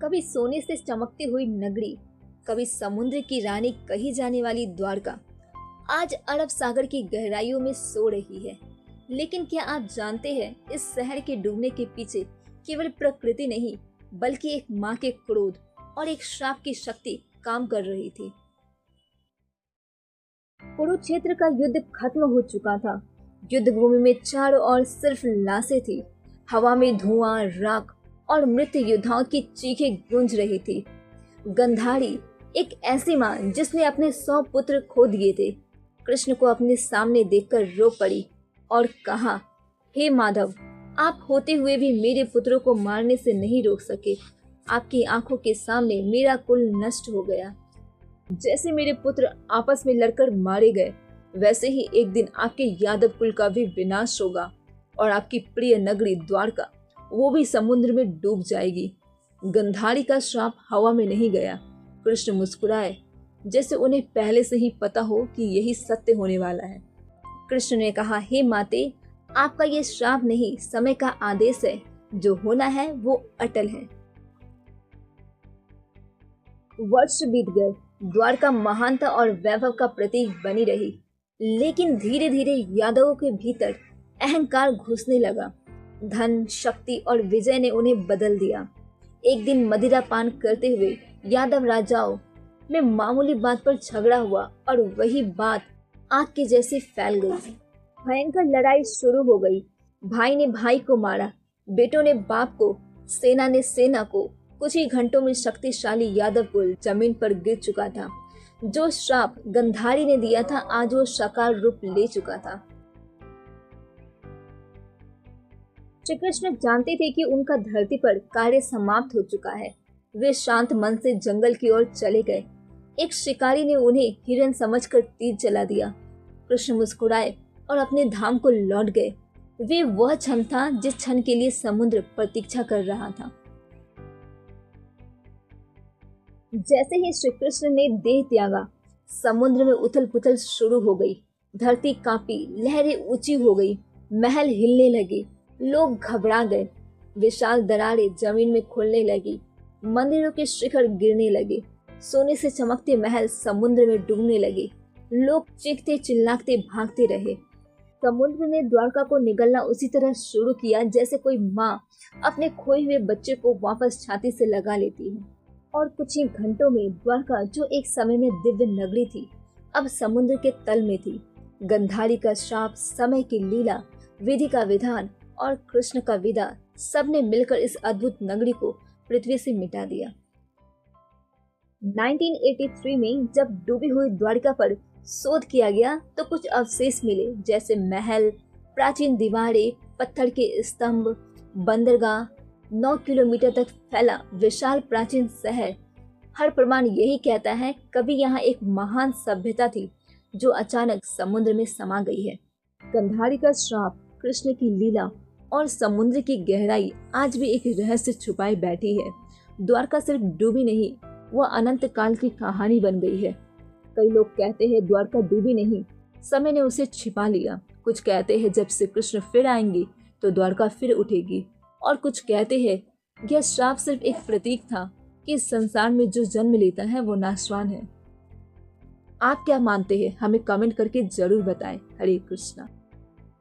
कभी सोने से चमकती हुई नगरी, कभी समुद्र की रानी कही जाने वाली द्वारका आज अरब सागर की गहराइयों में सो रही है। लेकिन क्या आप जानते हैं, इस शहर के डूबने के पीछे केवल प्रकृति नहीं बल्कि एक माँ के क्रोध और एक श्राप की शक्ति काम कर रही थी। कुरुक्षेत्र का युद्ध खत्म हो चुका था। युद्ध भूमि में चारों ओर सिर्फ लाशें थी। हवा में धुआं, राख और मृत योद्धाओं की चीखें गूंज रही थी। गंधारी, एक ऐसी माँ जिसने अपने 100 पुत्र खो दिए थे, कृष्ण को अपने सामने देखकर रो पड़ी और कहा, हे माधव, आप होते हुए भी मेरे पुत्रों को मारने से नहीं रोक सके। आपकी आंखों के सामने मेरा कुल नष्ट हो गया। जैसे मेरे पुत्र आपस में लड़कर मारे गए, वैसे ही एक दिन आपके यादव कुल का भी विनाश होगा और आपकी प्रिय नगरी द्वारका, वो भी समुद्र में डूब जाएगी। गंधारी का श्राप हवा में नहीं गया। कृष्ण मुस्कुराए, जैसे उन्हें पहले से ही पता हो कि यही सत्य होने वाला है। कृष्ण ने कहा, हे माते, आपका ये श्राप नहीं, समय का आदेश है। जो होना है वो अटल है। वर्ष बीत गए, द्वारका महानता और वैभव का प्रतीक बनी रही। लेकिन धीरे धीरे यादवों के भीतर अहंकार घुसने लगा। धन, शक्ति और विजय ने उन्हें बदल दिया। एक दिन मदिरा पान करते हुए यादव राजाओं में मामूली बात पर झगड़ा हुआ और वही बात आग के जैसे फैल गई। भयंकर लड़ाई शुरू हो गई। भाई ने भाई को मारा, बेटों ने बाप को, सेना ने सेना को। कुछ ही घंटों में शक्तिशाली यादव कुल जमीन पर गिर चुका था। जो श्राप गंधारी ने दिया था, आज वो साकार रूप ले चुका था। श्री कृष्ण जानते थे कि उनका धरती पर कार्य समाप्त हो चुका है। वे शांत मन से जंगल की ओर चले गए। एक शिकारी ने उन्हें हिरन समझकर तीर चला दिया। कृष्ण मुस्कुराए और अपने धाम को लौट गए। वे वह क्षण था जिस क्षण के लिए समुद्र प्रतीक्षा कर रहा था। जैसे ही श्री कृष्ण ने देह त्यागा, समुद्र में उथल पुथल शुरू हो गई। धरती कांपी, लहरें ऊंची हो गई, महल हिलने लगे, लोग घबरा गए। विशाल दरारें जमीन में खुलने लगी, मंदिरों के शिखर गिरने लगे, सोने से चमकते महल समुद्र में डूबने लगे। लोग चीखते चिल्लाते भागते रहे। समुद्र ने द्वारका को निगलना उसी तरह शुरू किया जैसे कोई माँ अपने खोए हुए बच्चे को वापस छाती से लगा लेती है। और कुछ ही घंटों में द्वारका, जो एक समय में दिव्य नगरी थी, अब समुद्र के तल में थी। गंधारी का श्राप, समय की लीला, विधि का विधान और कृष्ण का विदा, सबने मिलकर इस अद्भुत नगरी को पृथ्वी से मिटा दिया। 1983 में जब डूबी हुई द्वारका पर शोध किया गया तो कुछ अवशेष मिले, जैसे महल, प्राचीन दीवारें, पत्थर के स्तंभ, बंदरगाह, 9 किलोमीटर तक फैला विशाल प्राचीन शहर। हर प्रमाण यही कहता है, कभी यहाँ एक महान सभ्यता थी जो अचानक समुद्र में समा गई है। गंधारी का श्राप, कृष्ण की लीला और समुद्र की गहराई आज भी एक रहस्य छुपाए बैठी है। द्वारका सिर्फ डूबी नहीं, वह अनंत काल की कहानी बन गई है। कई लोग कहते हैं द्वारका डूबी नहीं, समय ने उसे छिपा लिया। कुछ कहते हैं जब श्री कृष्ण फिर आएंगे तो द्वारका फिर उठेगी, और कुछ कहते हैं यह श्राप सिर्फ एक प्रतीक था कि इस संसार में जो जन्म लेता है वो नाशवान है। आप क्या मानते हैं? हमें कमेंट करके जरूर बताएं। हरे कृष्णा।